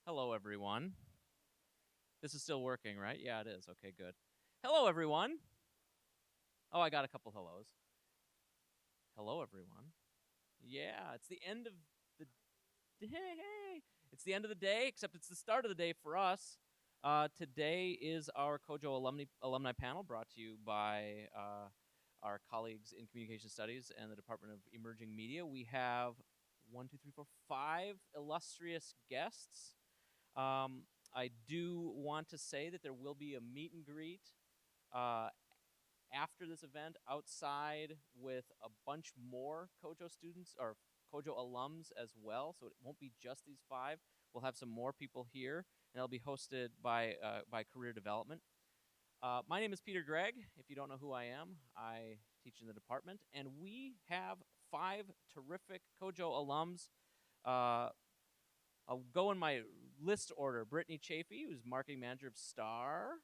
Hello, everyone. This is still working, right? Yeah, it is. Okay, good. Hello, everyone. Oh, I got a couple hellos. Hello, everyone. Yeah, it's the end of the day. It's the end of the day, except it's the start of the day for us. Today is our COJO alumni panel brought to you by our colleagues in Communication Studies and the Department of Emerging Media. We have 5 illustrious guests. I do want to say that there will be a meet and greet uh, after this event outside with a bunch more COJO students or COJO alums as well. So it won't be just these 5. We'll have some more people here, and it'll be hosted by Career Development. My name is Peter Gregg. If you don't know who I am, I teach in the department, and we have 5 terrific COJO alums. I'll go in my list order. Brittany Chafee, who's marketing manager of Star,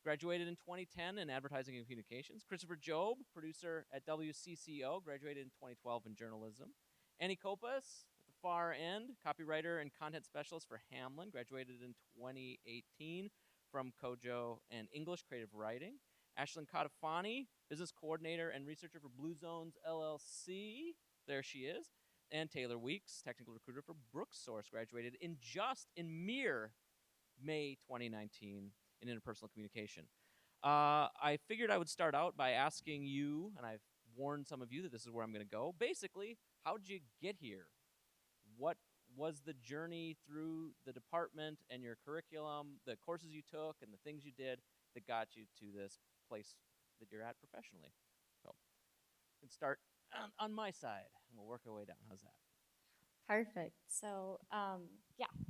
graduated in 2010 in advertising and communications. Christopher Job, producer at WCCO, graduated in 2012 in journalism. Annie Copas, at the far end, copywriter and content specialist for Hamlin, graduated in 2018 from Kojo and English creative writing. Ashlyn Kadafani, business coordinator and researcher for Blue Zones LLC. There she is. And Taylor Weeks, technical recruiter for BrookSource, graduated in mere May 2019 in interpersonal communication. I figured I would start out by asking you, and I've warned some of you that this is where I'm going to go. Basically, how'd you get here? What was the journey through the department and your curriculum, the courses you took, and the things you did that got you to this place that you're at professionally? So, we can start on my side, and we'll work our way down. How's that? Perfect. So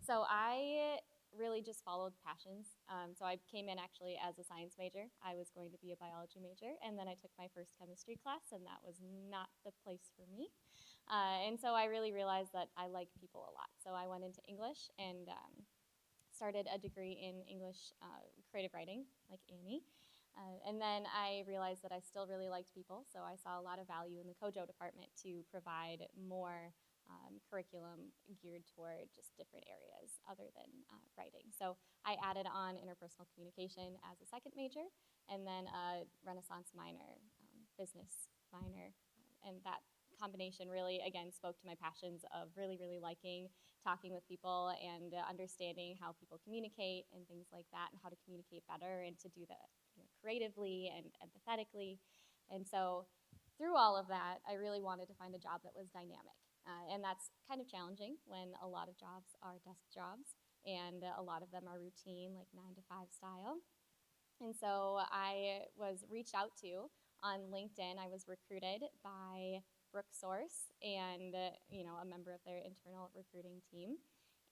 I really just followed passions. So I came in actually as a science major. I was going to be a biology major, and then I took my first chemistry class, and that was not the place for me. And so I really realized that I like people a lot. So I went into English and started a degree in English creative writing, like Annie. And then I realized that I still really liked people, so I saw a lot of value in the COJO department to provide more curriculum geared toward just different areas other than writing. So I added on interpersonal communication as a second major, and then a Renaissance minor, business minor, and that combination really, again, spoke to my passions of really, really liking talking with people and understanding how people communicate and things like that, and how to communicate better and to do that creatively and empathetically. And so through all of that, I really wanted to find a job that was dynamic. And that's kind of challenging when a lot of jobs are desk jobs and a lot of them are routine, like 9 to 5 style. And so I was reached out to on LinkedIn. I was recruited by BrookSource and a member of their internal recruiting team.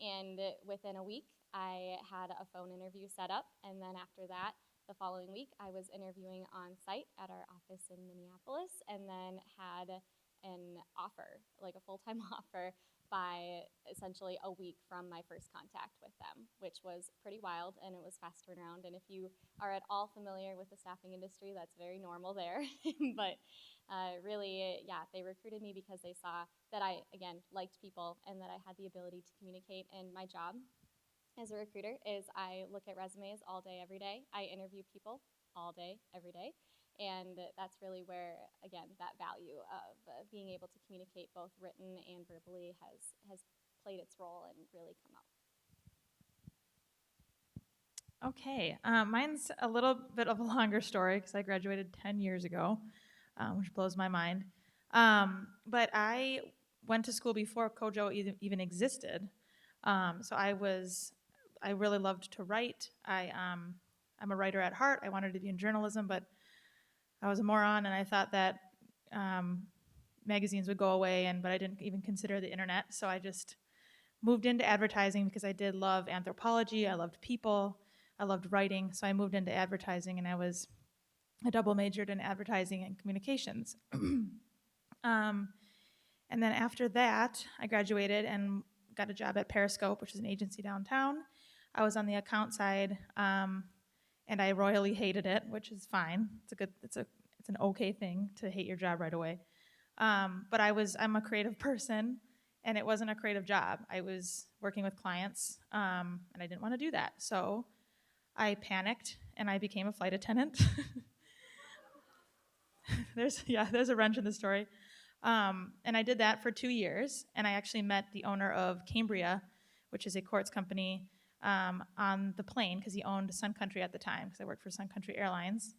And within a week, I had a phone interview set up. And then after that, the following week, I was interviewing on site at our office in Minneapolis, and then had an offer, like a full-time offer, by essentially a week from my first contact with them, which was pretty wild, and it was fast turnaround. And if you are at all familiar with the staffing industry, that's very normal there. But really, yeah, they recruited me because they saw that I, again, liked people and that I had the ability to communicate. And my job as a recruiter is I look at resumes all day, every day. I interview people all day, every day. And that's really where, again, that value of being able to communicate both written and verbally has played its role and really come out. Okay, mine's a little bit of a longer story because I graduated 10 years ago, which blows my mind. But I went to school before Kojo even existed. So I really loved to write. I'm a writer at heart. I wanted to be in journalism, but I was a moron, and I thought that magazines would go away, but I didn't even consider the internet. So I just moved into advertising because I did love anthropology. I loved people. I loved writing. So I moved into advertising, and I double majored in advertising and communications. And then after that, I graduated and got a job at Periscope, which is an agency downtown. I was on the account side, and I royally hated it, which is fine. It's an okay thing to hate your job right away. But I'm a creative person, and it wasn't a creative job. I was working with clients, and I didn't want to do that. So I panicked and I became a flight attendant. There's a wrench in the story. And I did that for 2 years, and I actually met the owner of Cambria, which is a quartz company, on the plane, because he owned Sun Country at the time, because I worked for Sun Country Airlines,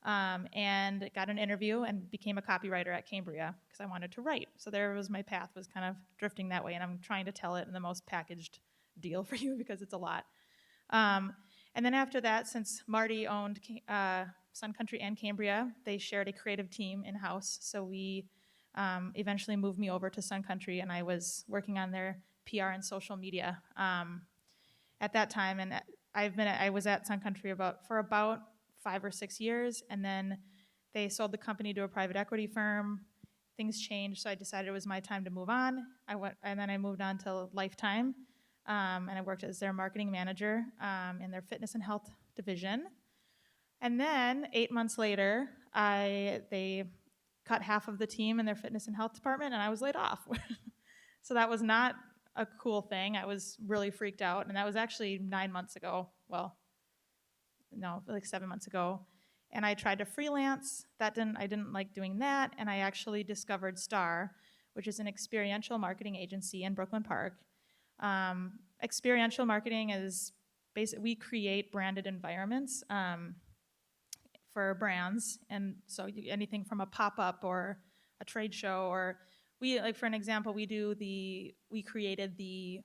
and got an interview and became a copywriter at Cambria because I wanted to write. So there was my path, was kind of drifting that way, and I'm trying to tell it in the most packaged deal for you because it's a lot. And then after that, since Marty owned Sun Country and Cambria, they shared a creative team in-house. So we eventually moved me over to Sun Country, and I was working on their PR and social media at that time. And I was at Sun Country for about 5 or 6 years, and then they sold the company to a private equity firm. Things changed, so I decided it was my time to move on. And then I moved on to Lifetime. And I worked as their marketing manager in their fitness and health division. And then 8 months later, they cut half of the team in their fitness and health department, and I was laid off. So that was not a cool thing. I was really freaked out, and that was actually 9 months ago. Well, no, like 7 months ago. And I tried to freelance. I didn't like doing that, and I actually discovered STAR, which is an experiential marketing agency in Brooklyn Park. Experiential marketing is basically, we create branded environments for brands, and so anything from a pop-up or a trade show, or for an example, we created the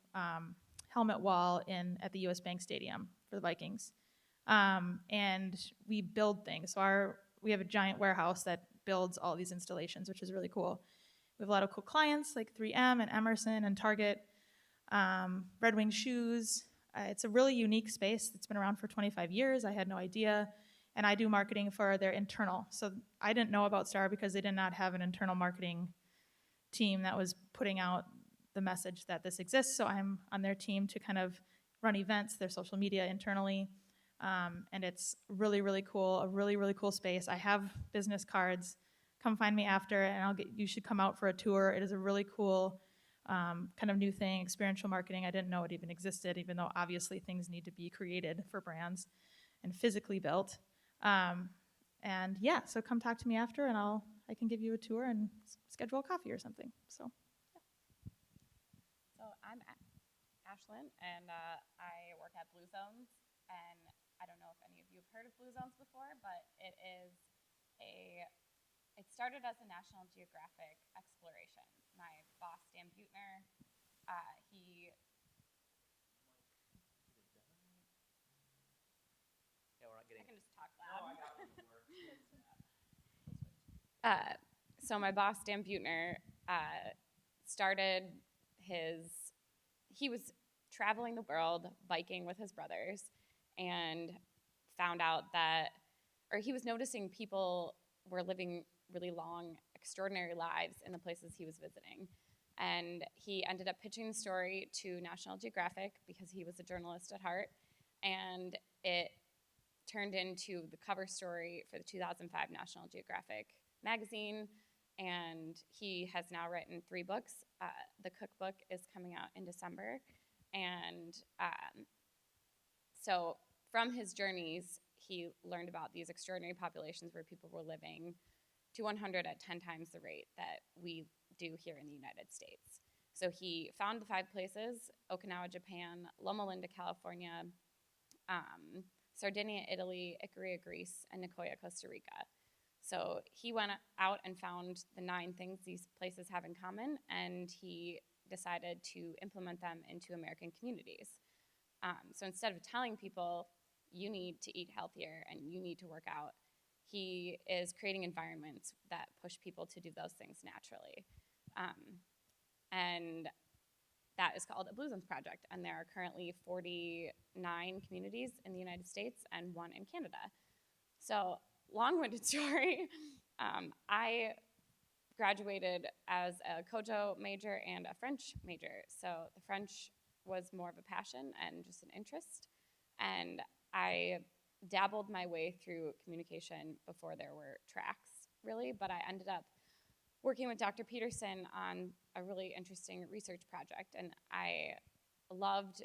helmet wall at the US Bank Stadium for the Vikings, and we build things. So we have a giant warehouse that builds all these installations, which is really cool. We have a lot of cool clients like 3M and Emerson and Target. Red Wing Shoes. It's a really unique space that's been around for 25 years. I had no idea. And I do marketing for their internal. So I didn't know about STAR because they did not have an internal marketing team that was putting out the message that this exists. So I'm on their team to kind of run events, their social media internally. And it's really, really cool, a really, really cool space. I have business cards. Come find me after, and you should come out for a tour. It is a really cool kind of new thing, experiential marketing. I didn't know it even existed, even though obviously things need to be created for brands and physically built. And yeah, so come talk to me after, and I can give you a tour and schedule a coffee or something. So, yeah. So I'm Ashlyn, and I work at Blue Zones. And I don't know if any of you have heard of Blue Zones before, but it started as a National Geographic exploration. My boss, Dan Butner, I can just talk loud. So my boss, Dan Butner, he was traveling the world, biking with his brothers, and found out he was noticing people were living really long, extraordinary lives in the places he was visiting. And he ended up pitching the story to National Geographic because he was a journalist at heart, and it turned into the cover story for the 2005 National Geographic magazine, and he has now written 3 books. The cookbook is coming out in December, and so from his journeys, he learned about these extraordinary populations where people were living to 100 at 10 times the rate that we do here in the United States. So he found the 5 places: Okinawa, Japan; Loma Linda, California; Sardinia, Italy; Icaria, Greece; and Nicoya, Costa Rica. So he went out and found the 9 things these places have in common, and he decided to implement them into American communities. So instead of telling people, you need to eat healthier and you need to work out, he is creating environments that push people to do those things naturally. And that is called a Blue Zones Project, and there are currently 49 communities in the United States and 1 in Canada. So, long-winded story. I graduated as a COJO major and a French major. So the French was more of a passion and just an interest. And I dabbled my way through communication before there were tracks, really, but I ended up working with Dr. Peterson on a really interesting research project, and I loved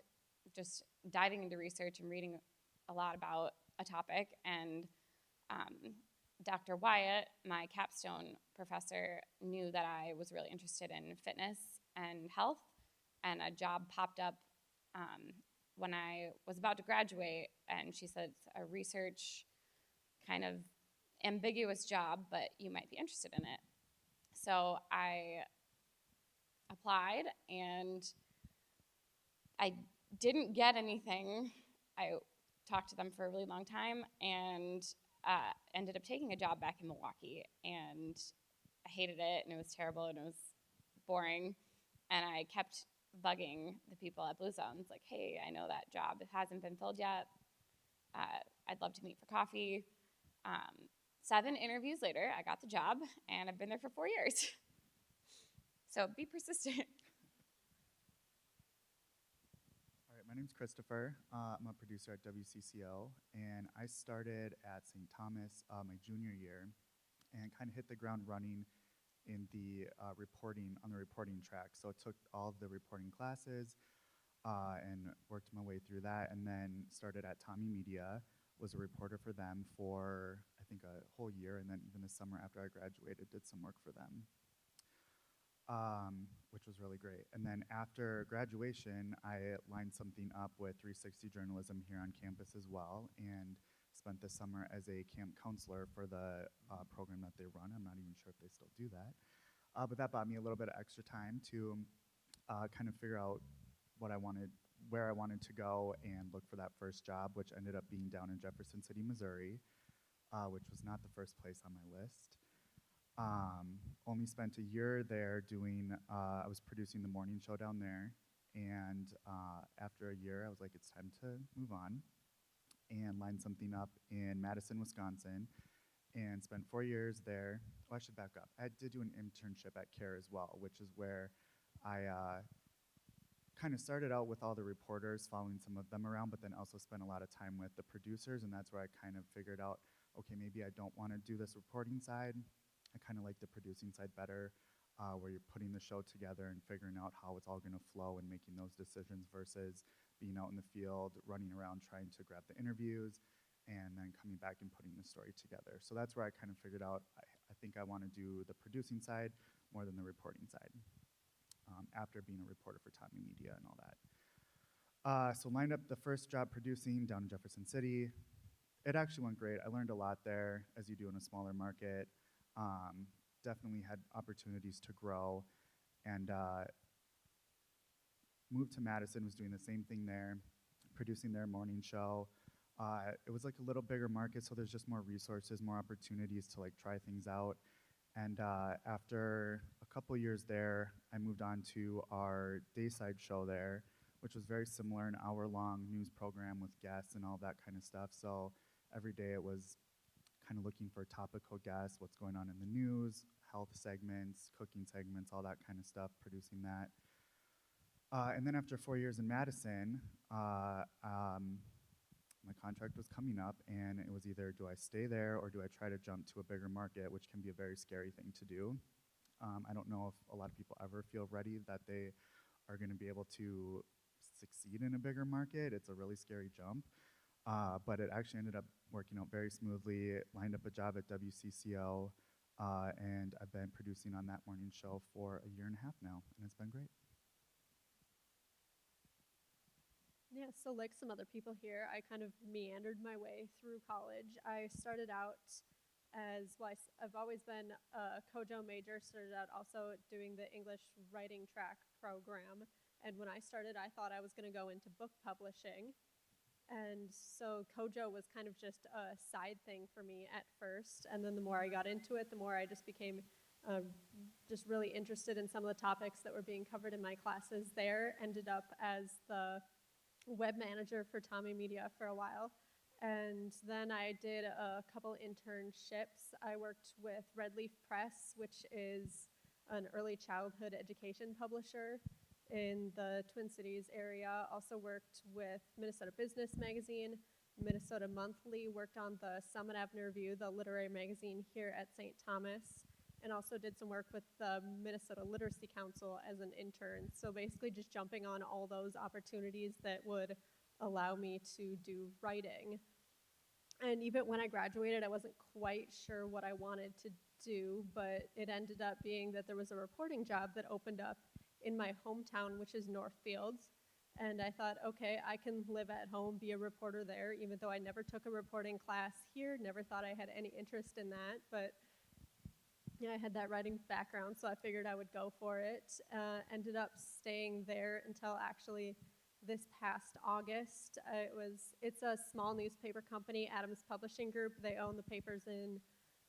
just diving into research and reading a lot about a topic. And Dr. Wyatt, my capstone professor, knew that I was really interested in fitness and health, and a job popped up when I was about to graduate, and she said it's a research kind of ambiguous job, but you might be interested in it. So I applied, and I didn't get anything. I talked to them for a really long time, and ended up taking a job back in Milwaukee, and I hated it, and it was terrible, and it was boring, and I kept bugging the people at Blue Zones, like, hey, I know that job hasn't been filled yet. I'd love to meet for coffee. 7 interviews later, I got the job, and I've been there for 4 years. So be persistent. All right, my name's Christopher. I'm a producer at WCCO, and I started at St. Thomas my junior year, and kind of hit the ground running in the reporting track. So I took all of the reporting classes and worked my way through that, and then started at Tommy Media, was a reporter for them for I think a whole year, and then even the summer after I graduated did some work for them, which was really great. And then after graduation, I lined something up with 360 Journalism here on campus as well, and spent the summer as a camp counselor for the program that they run. I'm not even sure if they still do that. But that bought me a little bit of extra time to kind of figure out what I wanted, where I wanted to go, and look for that first job, which ended up being down in Jefferson City, Missouri, which was not the first place on my list. Only spent a year there doing, I was producing the morning show down there, and after a year, I was like, it's time to move on, and lined something up in Madison, Wisconsin, and spent 4 years there. Oh, I should back up. I did do an internship at CARE as well, which is where I kind of started out with all the reporters, following some of them around, but then also spent a lot of time with the producers, and that's where I kind of figured out, okay, maybe I don't want to do this reporting side. I kind of like the producing side better, where you're putting the show together and figuring out how it's all going to flow and making those decisions versus being out in the field, running around trying to grab the interviews, and then coming back and putting the story together. So that's where I kind of figured out, I think I want to do the producing side more than the reporting side, after being a reporter for Tommy Media and all that. So lined up the first job producing down in Jefferson City. It actually went great. I learned a lot there, as you do in a smaller market. Definitely had opportunities to grow, and moved to Madison, was doing the same thing there, producing their morning show. It was like a little bigger market, so there's just more resources, more opportunities to like try things out. And after a couple years there, I moved on to our Dayside show there, which was very similar, an hour-long news program with guests and all that kind of stuff. So every day it was kind of looking for topical guests, what's going on in the news, health segments, cooking segments, all that kind of stuff, producing that. And then after 4 years in Madison, my contract was coming up, and it was either do I stay there or do I try to jump to a bigger market, which can be a very scary thing to do. I don't know if a lot of people ever feel ready that they are going to be able to succeed in a bigger market. It's a really scary jump, but it actually ended up working out very smoothly. Lined up a job at WCCO, and I've been producing on that morning show for a year and a half now, and it's been great. Yeah, so like some other people here, I kind of meandered my way through college. I started out as, well, I've always been a COJO major, started out also doing the English writing track program. And when I started, I thought I was going to go into book publishing. And so COJO was kind of just a side thing for me at first. And then the more I got into it, the more I just became just really interested in some of the topics that were being covered in my classes there. Ended up as the web manager for Tommy Media for a while. And then I did a couple internships. I worked with Red Leaf Press, which is an early childhood education publisher in the Twin Cities area. Also worked with Minnesota Business Magazine, Minnesota Monthly, worked on the Summit Avenue Review, the literary magazine here at St. Thomas. and also did some work with the Minnesota Literacy Council as an intern. So basically just jumping on all those opportunities that would allow me to do writing. And even when I graduated, I wasn't quite sure what I wanted to do, but it ended up being that there was a reporting job that opened up in my hometown, which is Northfields. And I thought, okay, I can live at home, be a reporter there, even though I never took a reporting class here, never thought I had any interest in that. But yeah, I had that writing background, so I figured I would go for it. Ended up staying there until actually this past August. It's a small newspaper company, Adams Publishing Group. They own the papers in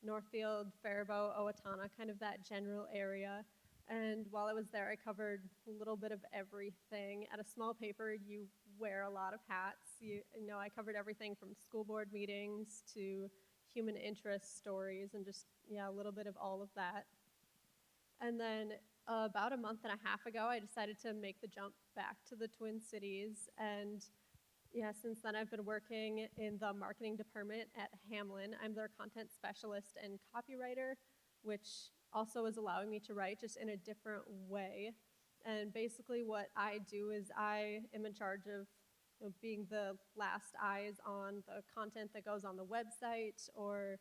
Northfield, Faribault, Owatonna, kind of that general area. And while I was there, I covered a little bit of everything. At a small paper, you wear a lot of hats. You know, I covered everything from school board meetings to human interest stories and just, yeah, a little bit of all of that. And then about a month and a half ago, I decided to make the jump back to the Twin Cities. And yeah, since then I've been working in the marketing department at Hamlin. I'm their content specialist and copywriter, which also is allowing me to write just in a different way. And basically what I do is I am in charge of being the last eyes on the content that goes on the website, or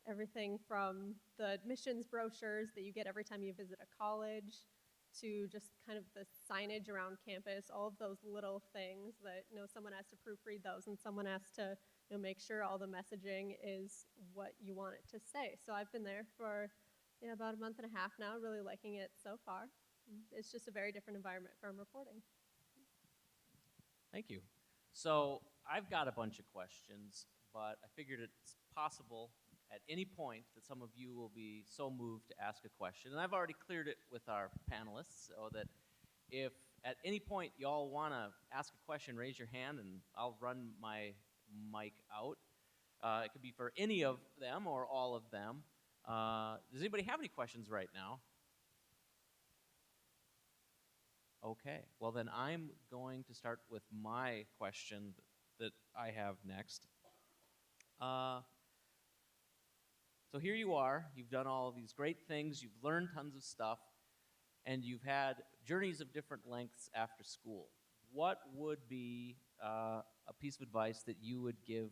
everything from the admissions brochures that you get every time you visit a college to just kind of the signage around campus, all of those little things that, someone has to proofread those and someone has to, make sure all the messaging is what you want it to say. So I've been there for about a month and a half now, really liking it so far. It's just a very different environment from reporting. Thank you. So I've got a bunch of questions, but I figured it's possible at any point that some of you will be so moved to ask a question. And I've already cleared it with our panelists, so that if at any point y'all want to ask a question, raise your hand and I'll run my mic out. It could be for any of them or all of them. Does anybody have any questions right now? Okay, well then I'm going to start with my question that I have next. So here you are, you've done all of these great things, you've learned tons of stuff, and you've had journeys of different lengths after school. What would be a piece of advice that you would give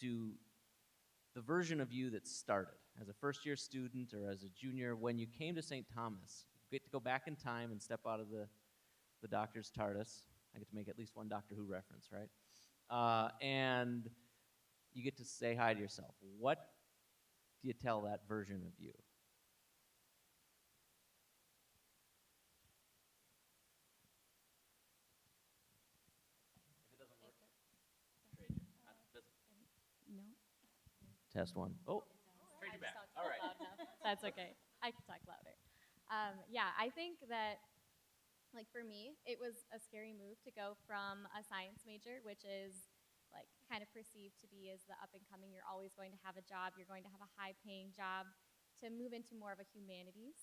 to the version of you that started as a first-year student or as a junior when you came to St. Thomas? You get to go back in time and step out of the doctor's TARDIS. I get to make at least one Doctor Who reference, right? And you get to say hi to yourself. What do you tell that version of you? If it doesn't work, trade you. No. Test one. Oh, trade you back. All right. Loud enough. That's okay. I can talk louder. Yeah, I think that, like for me, it was a scary move to go from a science major, which is like kind of perceived to be as the up and coming, you're always going to have a job, you're going to have a high paying job, to move into more of a humanities,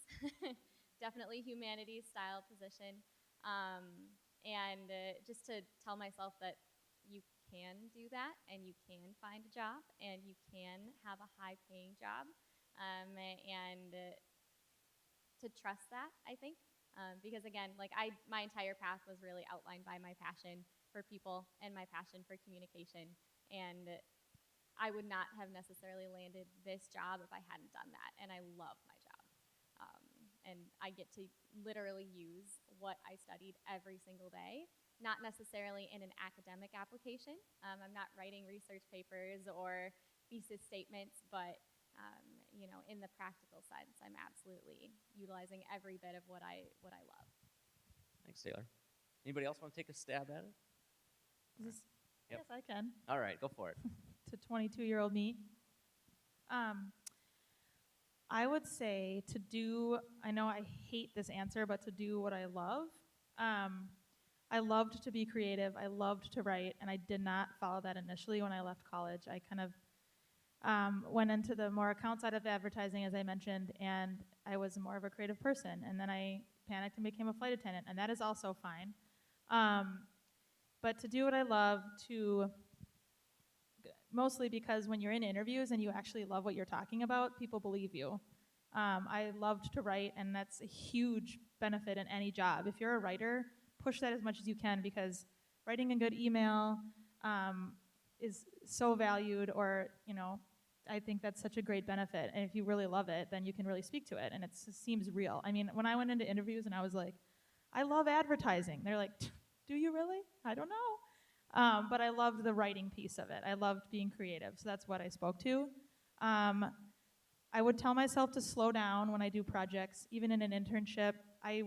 definitely humanities style position. And just to tell myself that you can do that and you can find a job and you can have a high paying job, and to trust that, I think. Because again, like my entire path was really outlined by my passion for people and my passion for communication. And I would not have necessarily landed this job if I hadn't done that. And I love my job. And I get to literally use what I studied every single day, not necessarily in an academic application. I'm not writing research papers or thesis statements, but in the practical sense, I'm absolutely utilizing every bit of what I love. Thanks, Taylor. Anybody else want to take a stab at it? Yep. Yep. Yes, I can. All right, go for it. To 22-year-old me. I would say to do, I know I hate this answer, but to do what I love. I loved to be creative. I loved to write, and I did not follow that initially when I left college. I kind of went into the more account side of advertising, as I mentioned, and I was more of a creative person. And then I panicked and became a flight attendant, and that is also fine. But to do what I love, mostly because when you're in interviews and you actually love what you're talking about, people believe you. I loved to write, and that's a huge benefit in any job. If you're a writer, push that as much as you can, because writing a good email is so valued, or, I think that's such a great benefit. And if you really love it, then you can really speak to it, and it seems real. I mean, when I went into interviews and I was like, I love advertising, they're like, do you really? I don't know. But I loved the writing piece of it. I loved being creative, so that's what I spoke to. I would tell myself to slow down when I do projects. Even in an internship, I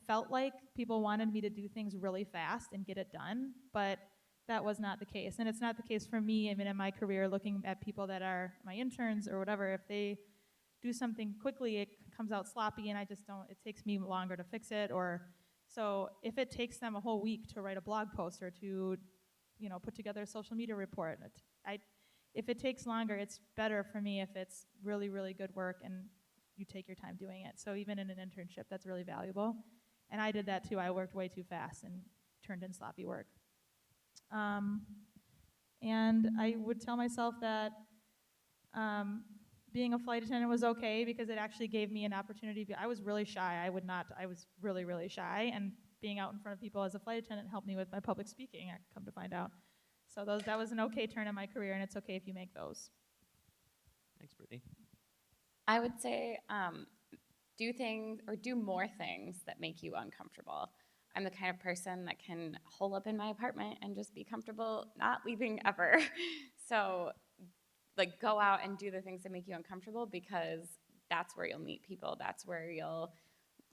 felt like people wanted me to do things really fast and get it done, but that was not the case. And it's not the case for me, even in my career, looking at people that are my interns or whatever. If they do something quickly, it comes out sloppy, and it takes me longer to fix it. So if it takes them a whole week to write a blog post or to, put together a social media report, if it takes longer, it's better for me if it's really, really good work and you take your time doing it. So even in an internship, that's really valuable. And I did that too. I worked way too fast and turned in sloppy work. And I would tell myself that being a flight attendant was okay, because it actually gave me an opportunity. I was really shy. I was really, really shy. And being out in front of people as a flight attendant helped me with my public speaking, I come to find out. So that was an okay turn in my career, and it's okay if you make those. Thanks, Brittany. I would say do more things that make you uncomfortable. I'm the kind of person that can hole up in my apartment and just be comfortable not leaving ever. So go out and do the things that make you uncomfortable, because that's where you'll meet people. That's where you'll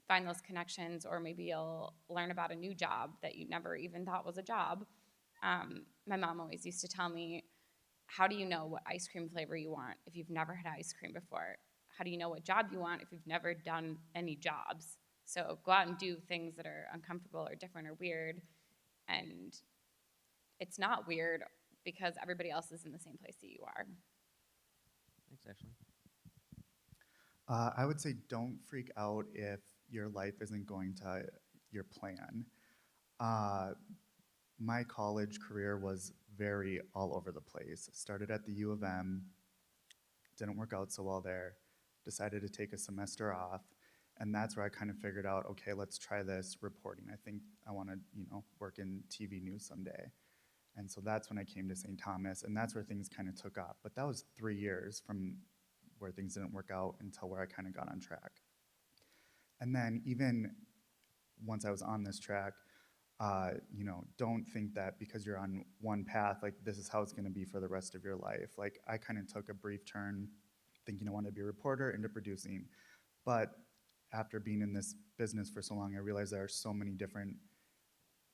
find those connections, or maybe you'll learn about a new job that you never even thought was a job. My mom always used to tell me, how do you know what ice cream flavor you want if you've never had ice cream before? How do you know what job you want if you've never done any jobs? So go out and do things that are uncomfortable or different or weird. And it's not weird because everybody else is in the same place that you are. Thanks, Ashley. I would say don't freak out if your life isn't going to your plan. My college career was very all over the place. Started at the U of M, didn't work out so well there, decided to take a semester off, and that's where I kind of figured out, okay, let's try this reporting. I think I want to, work in TV news someday. And so that's when I came to St. Thomas, and that's where things kind of took off. But that was 3 years from where things didn't work out until where I kind of got on track. And then even once I was on this track, don't think that because you're on one path, like this is how it's going to be for the rest of your life. Like I kind of took a brief turn thinking I wanted to be a reporter into producing. But after being in this business for so long, I realized there are so many different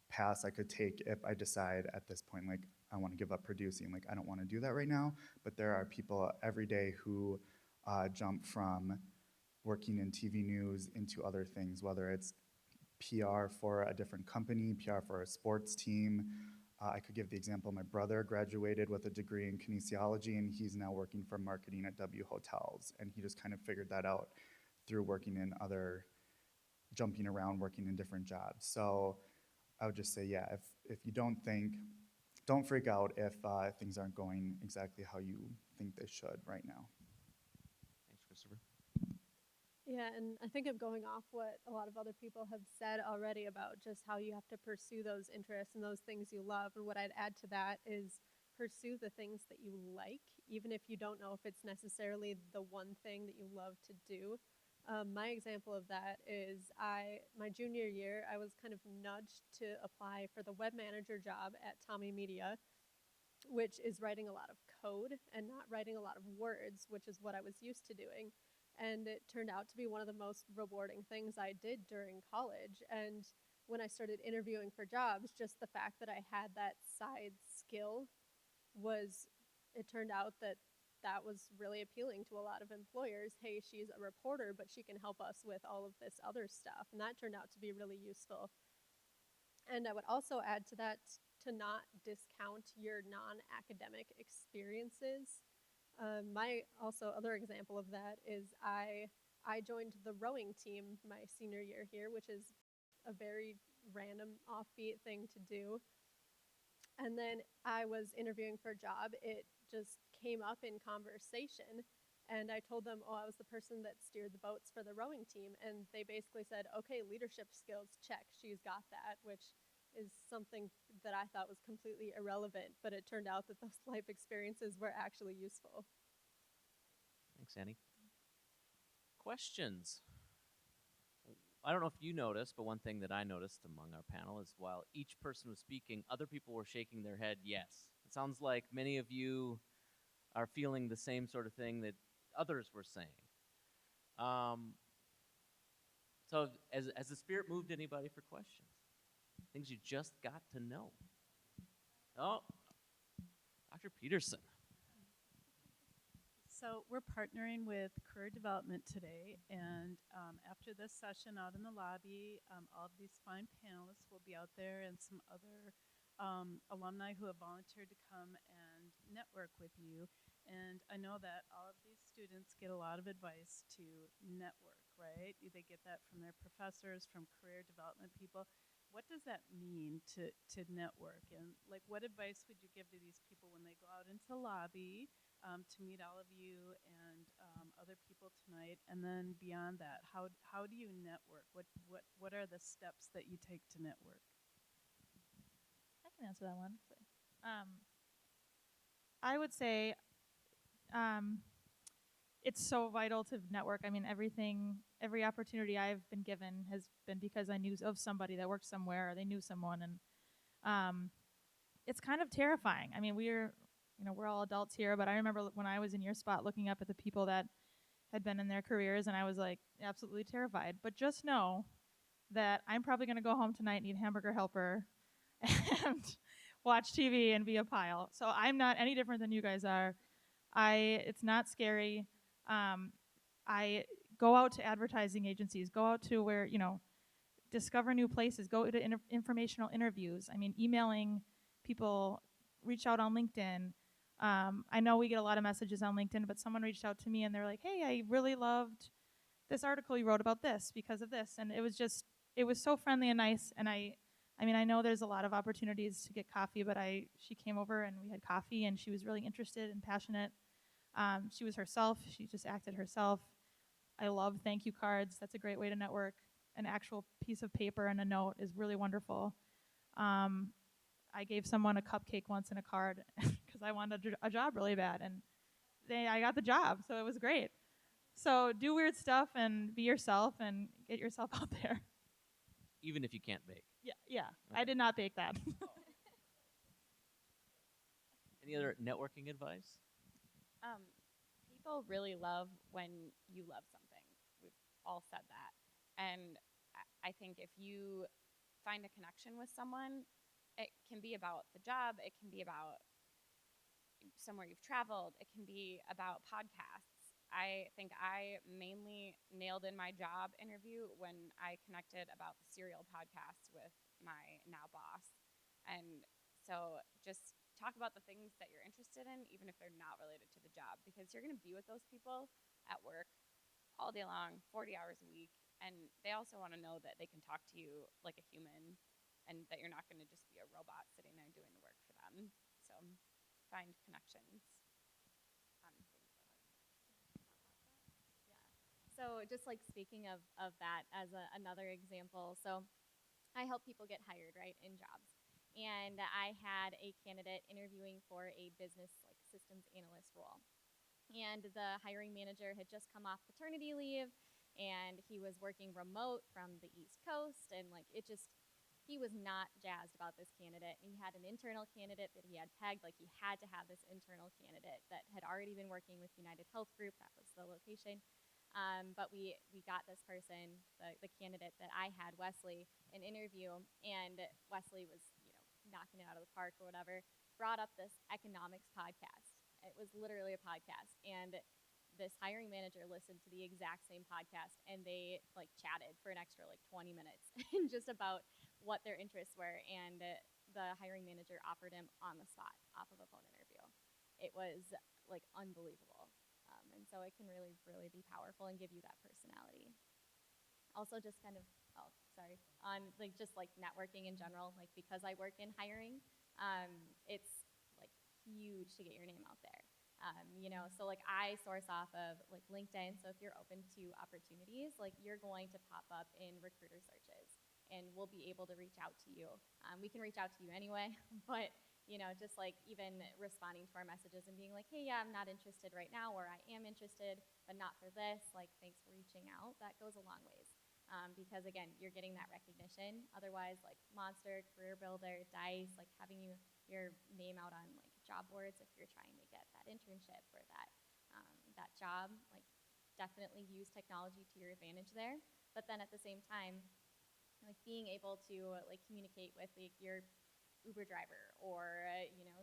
paths I could take if I decide at this point, like I want to give up producing. Like I don't want to do that right now, but there are people every day who jump from working in TV news into other things, whether it's PR for a different company, PR for a sports team. I could give the example, my brother graduated with a degree in kinesiology, and he's now working for marketing at W Hotels. And he just kind of figured that out through jumping around, working in different jobs. So I would just say, yeah, if you don't freak out if things aren't going exactly how you think they should right now. Thanks, Christopher. Yeah, and I think I'm going off what a lot of other people have said already about just how you have to pursue those interests and those things you love. And what I'd add to that is pursue the things that you like, even if you don't know if it's necessarily the one thing that you love to do. My example of that is my junior year, I was kind of nudged to apply for the web manager job at Tommy Media, which is writing a lot of code and not writing a lot of words, which is what I was used to doing. And it turned out to be one of the most rewarding things I did during college. And when I started interviewing for jobs, just the fact that I had that side skill it turned out that was really appealing to a lot of employers. Hey, she's a reporter, but she can help us with all of this other stuff. And that turned out to be really useful. And I would also add to that to not discount your non-academic experiences. My also other example of that is I joined the rowing team my senior year here, which is a very random offbeat thing to do. And then I was interviewing for a job. It just came up in conversation, And I told them, oh, I was the person that steered the boats for the rowing team. And they basically said, okay, leadership skills, check. She's got that, which is something that I thought was completely irrelevant. But it turned out that those life experiences were actually useful. Thanks, Annie. Questions? I don't know if you noticed, but one thing that I noticed among our panel is while each person was speaking, other people were shaking their head yes. It sounds like many of you are feeling the same sort of thing that others were saying. So as the Spirit moved anybody for questions? Things you just got to know. Oh, Dr. Peterson. So we're partnering with Career Development today, and after this session out in the lobby, all of these fine panelists will be out there and some other alumni who have volunteered to come and network with you. And I know that all of these students get a lot of advice to network, right? They get that from their professors, from career development people. What does that mean to network? And like, what advice would you give to these people when they go out into the lobby to meet all of you and other people tonight? And then beyond that, how do you network? What are the steps that you take to network? I can answer that one. I would say it's so vital to network. I mean, every opportunity I've been given has been because I knew of somebody that worked somewhere, or they knew someone, and it's kind of terrifying. I mean, we're all adults here, but I remember when I was in your spot looking up at the people that had been in their careers, and I was like absolutely terrified. But just know that I'm probably going to go home tonight and eat hamburger helper and watch TV and be a pile. So I'm not any different than you guys are. It's not scary. I go out to advertising agencies, go out to where, discover new places, go to informational interviews. I mean, emailing people, reach out on LinkedIn. I know we get a lot of messages on LinkedIn, but someone reached out to me and they're like, hey, I really loved this article you wrote about this because of this. And it was so friendly and nice. And I know there's a lot of opportunities to get coffee, but she came over and we had coffee, and she was really interested and passionate. She was herself. She just acted herself. I love thank you cards. That's a great way to network. An actual piece of paper and a note is really wonderful. I gave someone a cupcake once and a card because I wanted a job really bad, and I got the job, so it was great. So do weird stuff and be yourself and get yourself out there. Even if you can't bake. Yeah. Okay. I did not bake that. Any other networking advice? People really love when you love something. We've all said that. And I think if you find a connection with someone, it can be about the job, it can be about somewhere you've traveled, it can be about podcasts. I think I mainly nailed in my job interview when I connected about the Serial podcast with my now boss. And so just talk about the things that you're interested in, even if they're not related to the job, because you're going to be with those people at work all day long, 40 hours a week. And they also want to know that they can talk to you like a human and that you're not going to just be a robot sitting there doing the work for them. So find connections on things that are. So just like speaking of that as another example, so I help people get hired, right, in jobs. And I had a candidate interviewing for a business like systems analyst role. And the hiring manager had just come off paternity leave, and he was working remote from the East Coast, and he was not jazzed about this candidate. He had an internal candidate that he had pegged, like he had to have this internal candidate that had already been working with United Health Group. That was the location. But we got this person, the candidate that I had, Wesley, an interview, and Wesley was, knocking it out of the park or whatever, brought up this economics podcast. It was literally a podcast, and this hiring manager listened to the exact same podcast, and they chatted for an extra 20 minutes just about what their interests were, and the hiring manager offered him on the spot off of a phone interview. It was unbelievable. And so it can really, really be powerful and give you that personality. Also just kind of, on just networking in general, because I work in hiring, it's huge to get your name out there. So like I source off of like LinkedIn. So if you're open to opportunities, like you're going to pop up in recruiter searches, and we'll be able to reach out to you. We can reach out to you anyway, but just like even responding to our messages and being like, hey, yeah, I'm not interested right now, or I am interested, but not for this. Like, thanks for reaching out. That goes a long ways. Because again, you're getting that recognition. Otherwise, like Monster, Career Builder, Dice, like having your name out on like job boards if you're trying to get that internship or that job, like definitely use technology to your advantage there. But then at the same time, like being able to like communicate with like your Uber driver or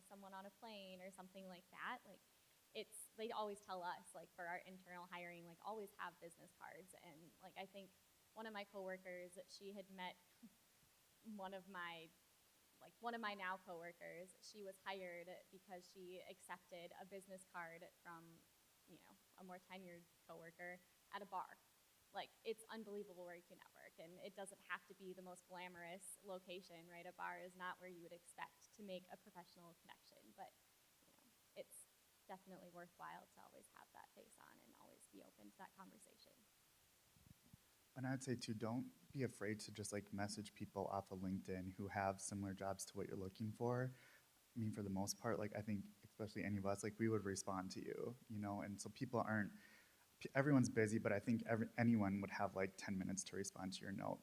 someone on a plane or something like that, like they always tell us like for our internal hiring, like always have business cards. And like I think one of my coworkers, she had met one of my now coworkers. She was hired because she accepted a business card from a more tenured coworker at a bar. Like, it's unbelievable where you can network, and it doesn't have to be the most glamorous location, right? A bar is not where you would expect to make a professional connection, but it's definitely worthwhile to always have that face on and always be open to that conversation. And I'd say too, don't be afraid to just like message people off of LinkedIn who have similar jobs to what you're looking for. I mean, for the most part, like I think especially any of us, like we would respond to you, and so people aren't, everyone's busy, but I think anyone would have like 10 minutes to respond to your note.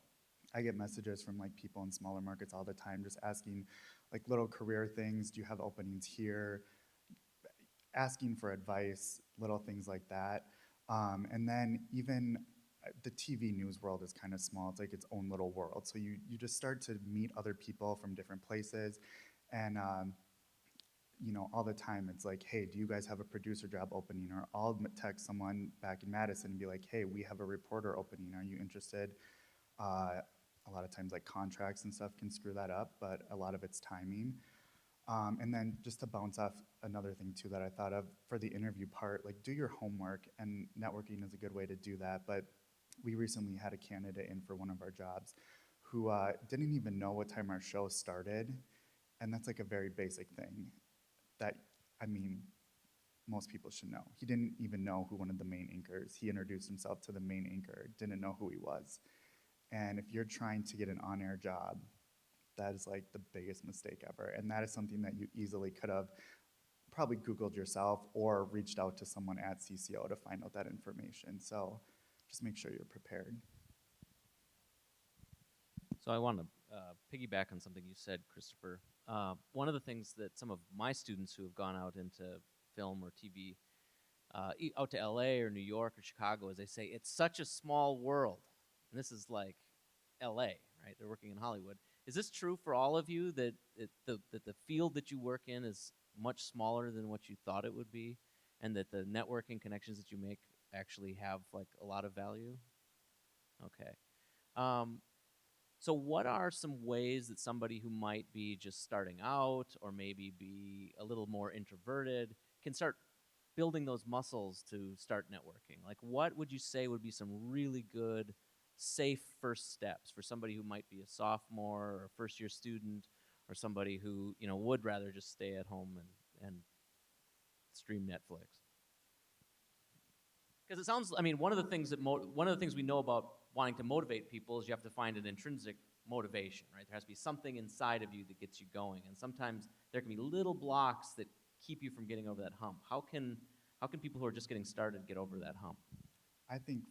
I get messages from like people in smaller markets all the time just asking like little career things. Do you have openings here? Asking for advice, little things like that. And then even the TV news world is kind of small. It's like its own little world. So you just start to meet other people from different places. And all the time it's like, hey, do you guys have a producer job opening? Or I'll text someone back in Madison and be like, hey, we have a reporter opening. Are you interested? A lot of times like contracts and stuff can screw that up, but a lot of it's timing. And then just to bounce off another thing too that I thought of for the interview part, like do your homework, and networking is a good way to do that. But we recently had a candidate in for one of our jobs who didn't even know what time our show started. And that's like a very basic thing that, I mean, most people should know. He didn't even know who one of the main anchors. He introduced himself to the main anchor, didn't know who he was. And if you're trying to get an on-air job, that is like the biggest mistake ever. And that is something that you easily could have probably Googled yourself or reached out to someone at CCO to find out that information. So just make sure you're prepared. So I want to piggyback on something you said, Christopher. One of the things that some of my students who have gone out into film or TV, out to LA or New York or Chicago, is they say, it's such a small world. And this is like LA, right? They're working in Hollywood. Is this true for all of you, that the field that you work in is much smaller than what you thought it would be, and that the networking connections that you make actually have like a lot of value? Okay. So what are some ways that somebody who might be just starting out or maybe be a little more introverted can start building those muscles to start networking? Like, what would you say would be some really good, safe first steps for somebody who might be a sophomore or a first-year student, or somebody who would rather just stay at home and stream Netflix? Because it sounds, I mean, one of the things we know about wanting to motivate people is you have to find an intrinsic motivation, right? There has to be something inside of you that gets you going, and sometimes there can be little blocks that keep you from getting over that hump. How can people who are just getting started get over that hump? I think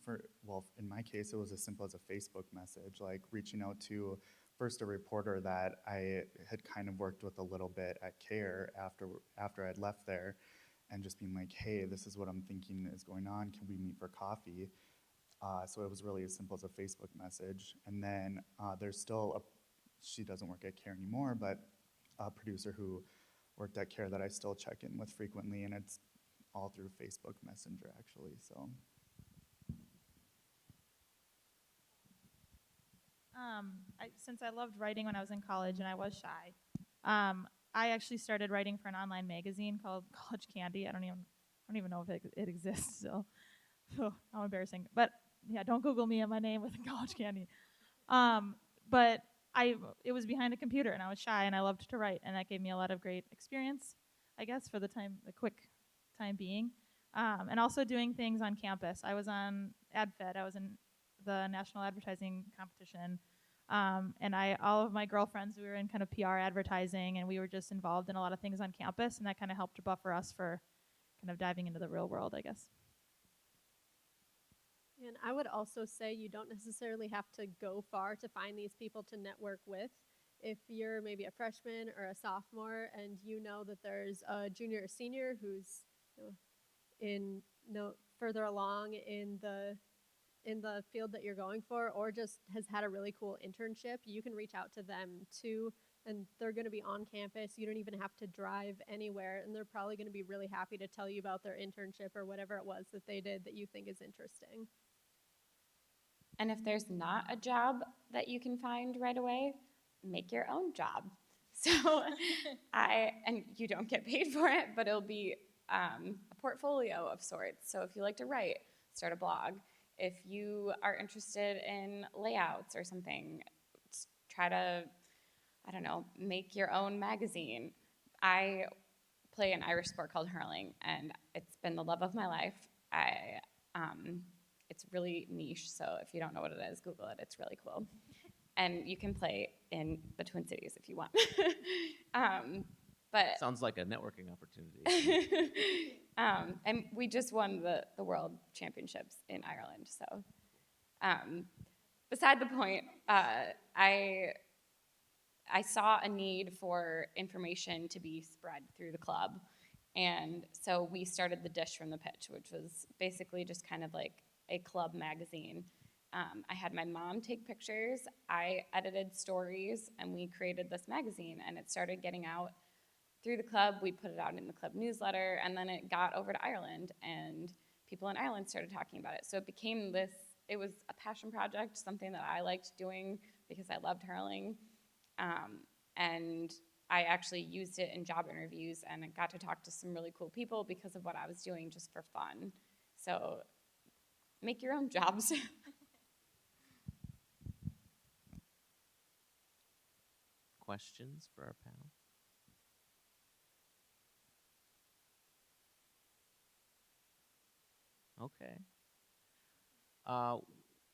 in my case, it was as simple as a Facebook message, like reaching out to first a reporter that I had kind of worked with a little bit at CARE after I'd left there, and just being like, hey, this is what I'm thinking is going on. Can we meet for coffee? So it was really as simple as a Facebook message. And then there's still she doesn't work at CARE anymore, but a producer who worked at CARE that I still check in with frequently, and it's all through Facebook Messenger, actually. So. Since I loved writing when I was in college and I was shy, I actually started writing for an online magazine called College Candy. I don't even know if it exists still. How embarrassing. But yeah, don't Google me and my name with College Candy. But it was behind a computer, and I was shy, and I loved to write, and that gave me a lot of great experience, I guess, for the quick time being. And also doing things on campus. I was on AdFed. I was in the national advertising competition. And all of my girlfriends, we were in kind of PR advertising, and we were just involved in a lot of things on campus, and that kind of helped to buffer us for kind of diving into the real world, I guess. And I would also say you don't necessarily have to go far to find these people to network with. If you're maybe a freshman or a sophomore and you know that there's a junior or senior who's further along in the field that you're going for, or just has had a really cool internship, you can reach out to them too, and they're going to be on campus. You don't even have to drive anywhere, and they're probably going to be really happy to tell you about their internship or whatever it was that they did that you think is interesting. And if there's not a job that you can find right away, make your own job. So and you don't get paid for it, but it'll be a portfolio of sorts. So if you like to write, start a blog. If you are interested in layouts or something, try to, I don't know, make your own magazine. I play an Irish sport called hurling, and it's been the love of my life. It's really niche, so if you don't know what it is, Google it. It's really cool. And you can play in the Twin Cities if you want. But Sounds like a networking opportunity. and we just won the world championships in Ireland. So beside the point, I saw a need for information to be spread through the club. And so we started the Dish from the Pitch, which was basically just kind of like a club magazine. I had my mom take pictures, I edited stories, and we created this magazine, and it started getting out through the club. We put it out in the club newsletter, and then it got over to Ireland, and people in Ireland started talking about it. So it became this, it was a passion project, something that I liked doing because I loved hurling, and I actually used it in job interviews, and I got to talk to some really cool people because of what I was doing just for fun. So make your own jobs. Questions for our panel? Okay.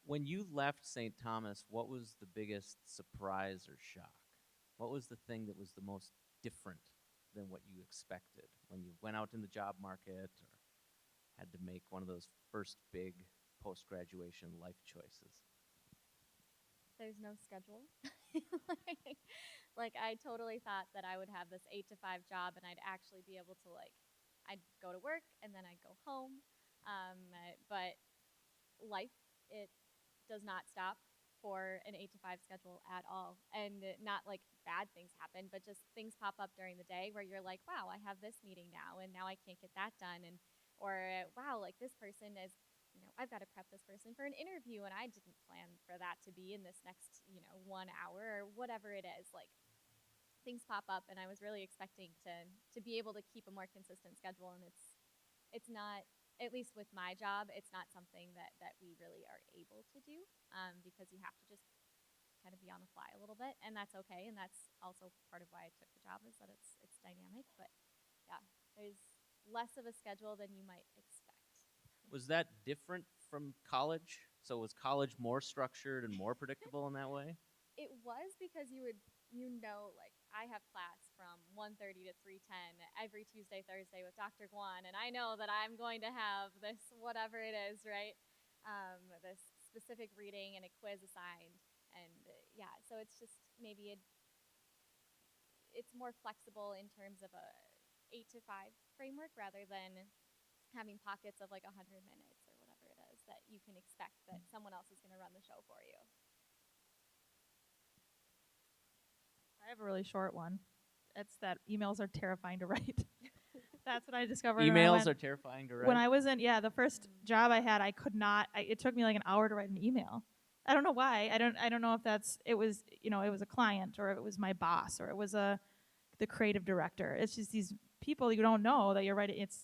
When you left St. Thomas, what was the biggest surprise or shock? What was the thing that was the most different than what you expected when you went out in the job market or had to make one of those first big post-graduation life choices? There's no schedule. like I totally thought that I would have this 8 to 5 job and I'd actually be able to I'd go to work and then I'd go home. But life, it does not stop for an 8 to 5 schedule at all. And not like bad things happen, but just things pop up during the day where you're like, wow, I have this meeting now and now I can't get that done. Or wow, like this person is, I've got to prep this person for an interview and I didn't plan for that to be in this next, 1 hour or whatever it is. Like things pop up and I was really expecting to be able to keep a more consistent schedule, and it's not, at least with my job, it's not something that we really are able to do, because you have to just kind of be on the fly a little bit, and that's okay. And that's also part of why I took the job, is that it's dynamic. But yeah, there's less of a schedule than you might expect. Was that different from college? So was college more structured and more predictable in that way? It was, because like I have class from 1:30 to 3:10 every Tuesday, Thursday with Dr. Guan, and I know that I'm going to have this whatever it is, right? This specific reading and a quiz assigned, and yeah, so it's just maybe it's more flexible in terms of a 8 to 5 framework rather than having pockets of like 100 minutes or whatever it is that you can expect that someone else is going to run the show for you. I have a really short one. It's that emails are terrifying to write. That's what I discovered. Emails are terrifying to write. When I was in, the first job I had, I could not. It took me like an hour to write an email. I don't know why. I don't know if it was it was a client, or it was my boss, or it was the creative director. It's just these people you don't know that you're writing. It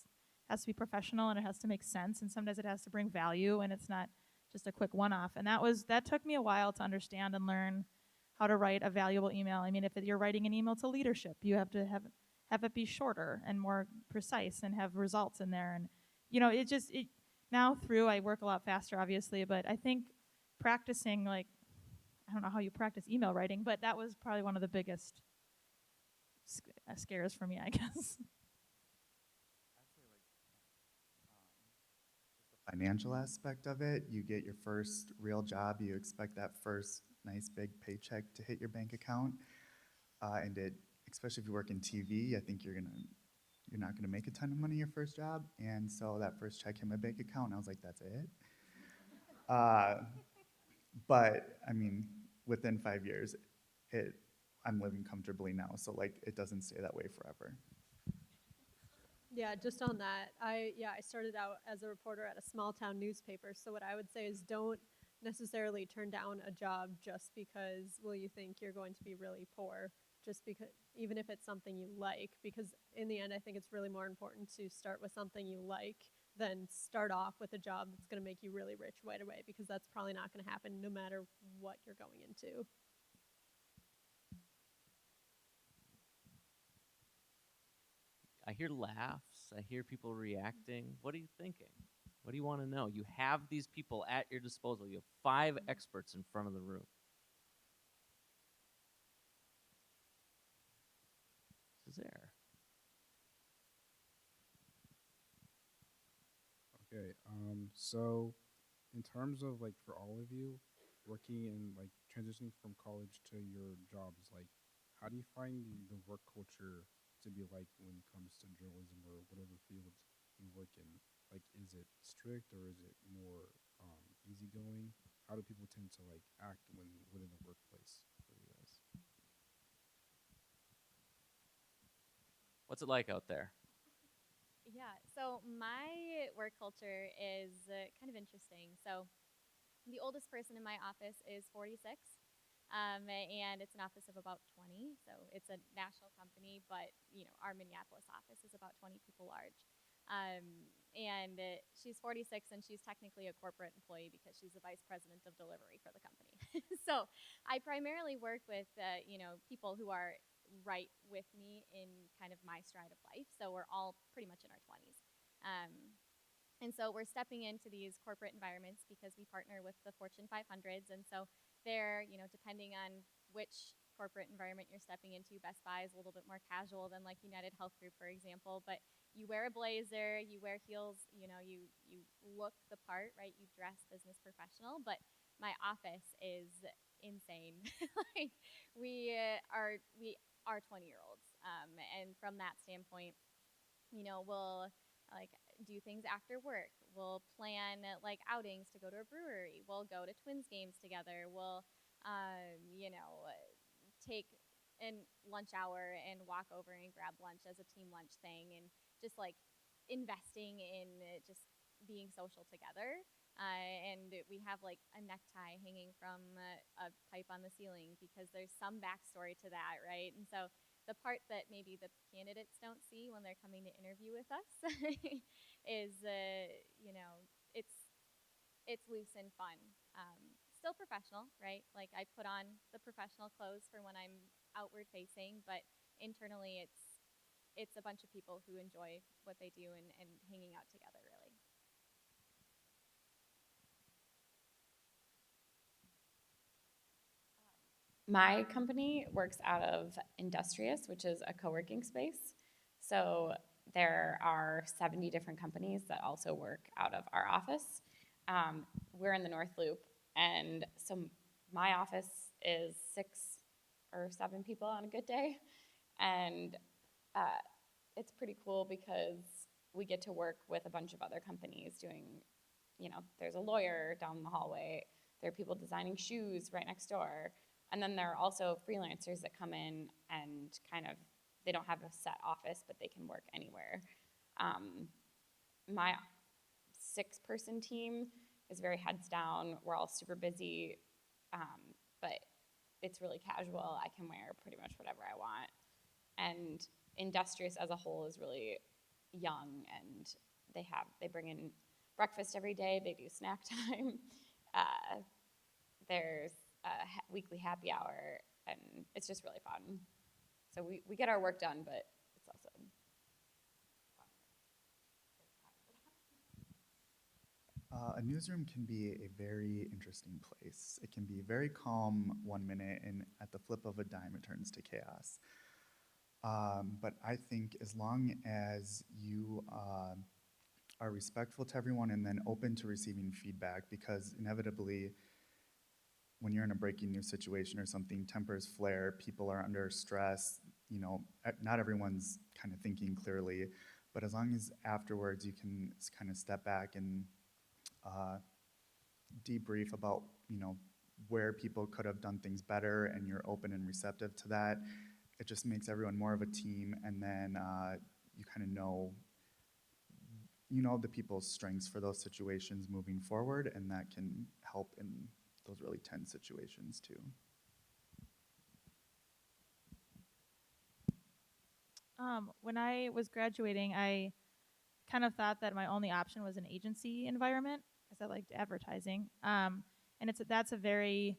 has to be professional and it has to make sense, and sometimes it has to bring value, and it's not just a quick one-off. And that took me a while to understand and learn how to write a valuable email. I mean, if you're writing an email to leadership, you have to have have it be shorter and more precise and have results in there. And, you know, now through, I work a lot faster, obviously, but I think practicing, like, I don't know how you practice email writing, but that was probably one of the biggest scares for me, I guess. Financial aspect of it, you get your first real job, you expect that first nice big paycheck to hit your bank account, and especially if you work in TV, I think you're not gonna make a ton of money your first job, and so that first check hit my bank account, and I was like, that's it. But I mean, within 5 years, I'm living comfortably now, so like it doesn't stay that way forever. Yeah, just on that, I started out as a reporter at a small town newspaper. So what I would say is don't necessarily turn down a job just because, well, you think you're going to be really poor, just because, even if it's something you like, because in the end, I think it's really more important to start with something you like than start off with a job that's going to make you really rich right away, because that's probably not going to happen no matter what you're going into. I hear laughs. I hear people reacting. What are you thinking? What do you want to know? You have these people at your disposal. You have 5 experts in front of the room. This is there. Okay, so in terms of like for all of you working in like transitioning from college to your jobs, like how do you find the work culture to be like when it comes to journalism or whatever field you work in? Like, is it strict or is it more easygoing? How do people tend to like act when within the workplace for you guys? What's it like out there? Yeah, so my work culture is kind of interesting. So the oldest person in my office is 46, and it's an office of about 20. So it's a national company, but our Minneapolis office is about 20 people large. And she's 46, and she's technically a corporate employee because she's the vice president of delivery for the company. So I primarily work with people who are right with me in kind of my stride of life. So we're all pretty much in our 20s. And so we're stepping into these corporate environments because we partner with the Fortune 500s. And so they're, depending on which corporate environment you're stepping into, Best Buy is a little bit more casual than like United Health Group, for example. But you wear a blazer, you wear heels, you look the part, right? You dress business professional. But my office is insane. Like we are 20-year-olds. And from that standpoint, we'll like do things after work. We'll plan like outings to go to a brewery. We'll go to Twins games together. We'll, take an lunch hour and walk over and grab lunch as a team lunch thing, and just like investing in just being social together. And we have like a necktie hanging from a pipe on the ceiling because there's some backstory to that, right? And so the part that maybe the candidates don't see when they're coming to interview with us is, it's loose and fun. Still professional, right? Like I put on the professional clothes for when I'm outward facing, but internally it's a bunch of people who enjoy what they do and hanging out together, really. My company works out of Industrious, which is a co-working space. So there are 70 different companies that also work out of our office. We're in the North Loop, and so my office is 6 or 7 people on a good day, and it's pretty cool because we get to work with a bunch of other companies doing, there's a lawyer down the hallway, there are people designing shoes right next door, and then there are also freelancers that come in and kind of, they don't have a set office, but they can work anywhere. My 6-person team is very heads down. We're all super busy, but it's really casual. I can wear pretty much whatever I want. And Industrious as a whole is really young, and they bring in breakfast every day. They do snack time. There's a weekly happy hour, and it's just really fun. So we get our work done, but it's also A newsroom can be a very interesting place. It can be very calm 1 minute, and at the flip of a dime, it turns to chaos. But I think as long as you are respectful to everyone and then open to receiving feedback, because inevitably, when you're in a breaking news situation or something, tempers flare, people are under stress, not everyone's kind of thinking clearly, but as long as afterwards you can kind of step back and debrief about, where people could have done things better and you're open and receptive to that, it just makes everyone more of a team, and then you kind of know the people's strengths for those situations moving forward, and that can help in those really tense situations too. When I was graduating, I kind of thought that my only option was an agency environment because I liked advertising. And that's a very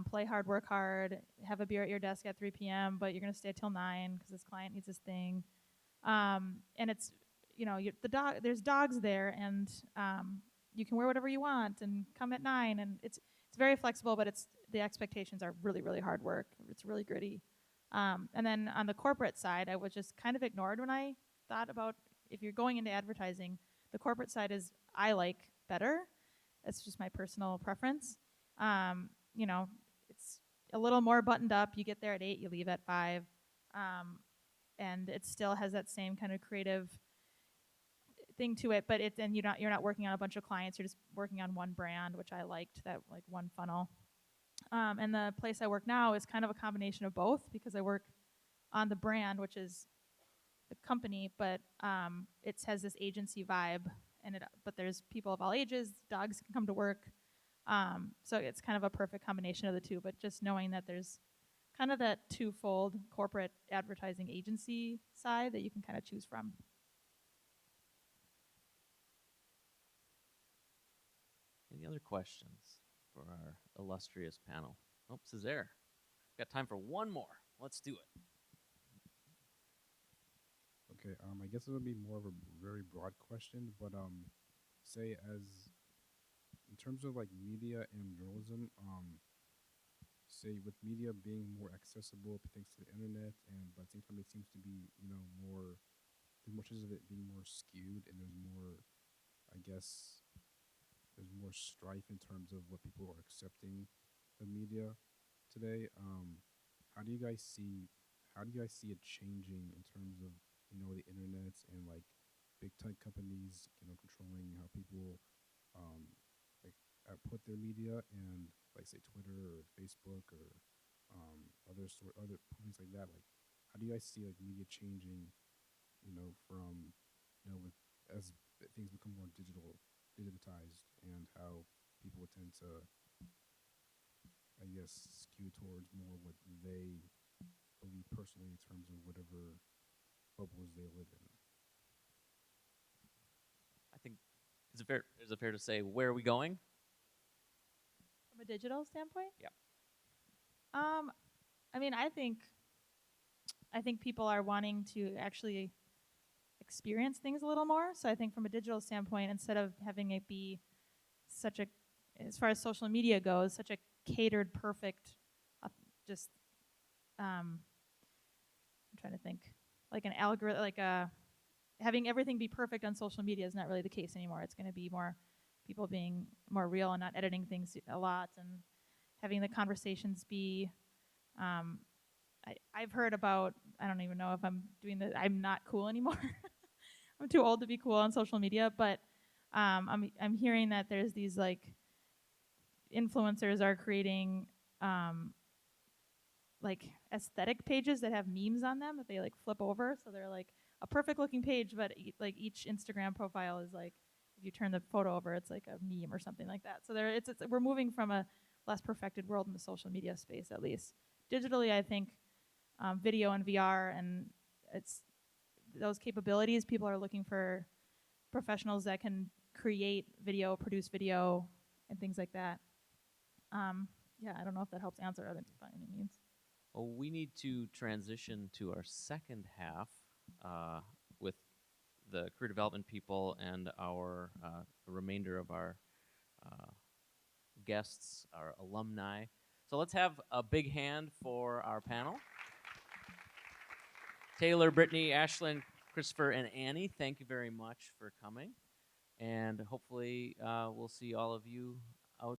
play hard, work hard, have a beer at your desk at 3 p.m., but you're going to stay till 9 because this client needs this thing. And it's, there's dogs there, and you can wear whatever you want and come at 9. And it's very flexible, but the expectations are really, really hard work. It's really gritty. And then on the corporate side, I was just kind of ignored when I thought about if you're going into advertising. The corporate side is I like better. It's just my personal preference. It's a little more buttoned up. You get there at 8, you leave at 5. And it still has that same kind of creative thing to it, but you're not working on a bunch of clients. You're just working on one brand, which I liked, that like one funnel. And the place I work now is kind of a combination of both because I work on the brand, which is the company, but it has this agency vibe, but there's people of all ages. Dogs can come to work, so it's kind of a perfect combination of the two. But just knowing that there's kind of that twofold corporate advertising agency side that you can kind of choose from. Any other questions for our illustrious panel? Oh, Cesare. Got time for one more. Let's do it. Okay, I guess it would be more of a very broad question, but say in terms of like media and journalism, say with media being more accessible thanks to the internet, and but at the same time it seems to be more, there's much of it being more skewed, and there's more, I guess, there's more strife in terms of what people are accepting the media today. How do you guys see it changing in terms of the internet and like big tech companies controlling how people like output their media, and like say Twitter or Facebook or other points like that? Like, how do you guys see like media changing from with as things become more digitized, and how people tend to, I guess, skew towards more what they believe personally in terms of whatever bubbles they live in? I think, is it fair to say, where are we going? From a digital standpoint? Yeah. I mean, I think people are wanting to actually experience things a little more. So I think from a digital standpoint, instead of having it be such a, as far as social media goes, such a catered, perfect, I'm trying to think, like an algorithm, like having everything be perfect on social media is not really the case anymore. It's going to be more people being more real and not editing things a lot, and having the conversations be, I've heard about, I don't even know if I'm not cool anymore. I'm too old to be cool on social media, but I'm hearing that there's these like influencers are creating like aesthetic pages that have memes on them that they like flip over, so they're like a perfect looking page, but like each Instagram profile is like, if you turn the photo over, it's like a meme or something like that. So we're moving from a less perfected world in the social media space, at least digitally. I think video and VR, and it's those capabilities. People are looking for professionals that can create video, produce video, and things like that. Yeah, I don't know if that helps answer it by any means. Well, we need to transition to our second half with the career development people and our the remainder of our guests, our alumni. So let's have a big hand for our panel. Taylor, Brittany, Ashlyn, Christopher, and Annie, thank you very much for coming. And hopefully we'll see all of you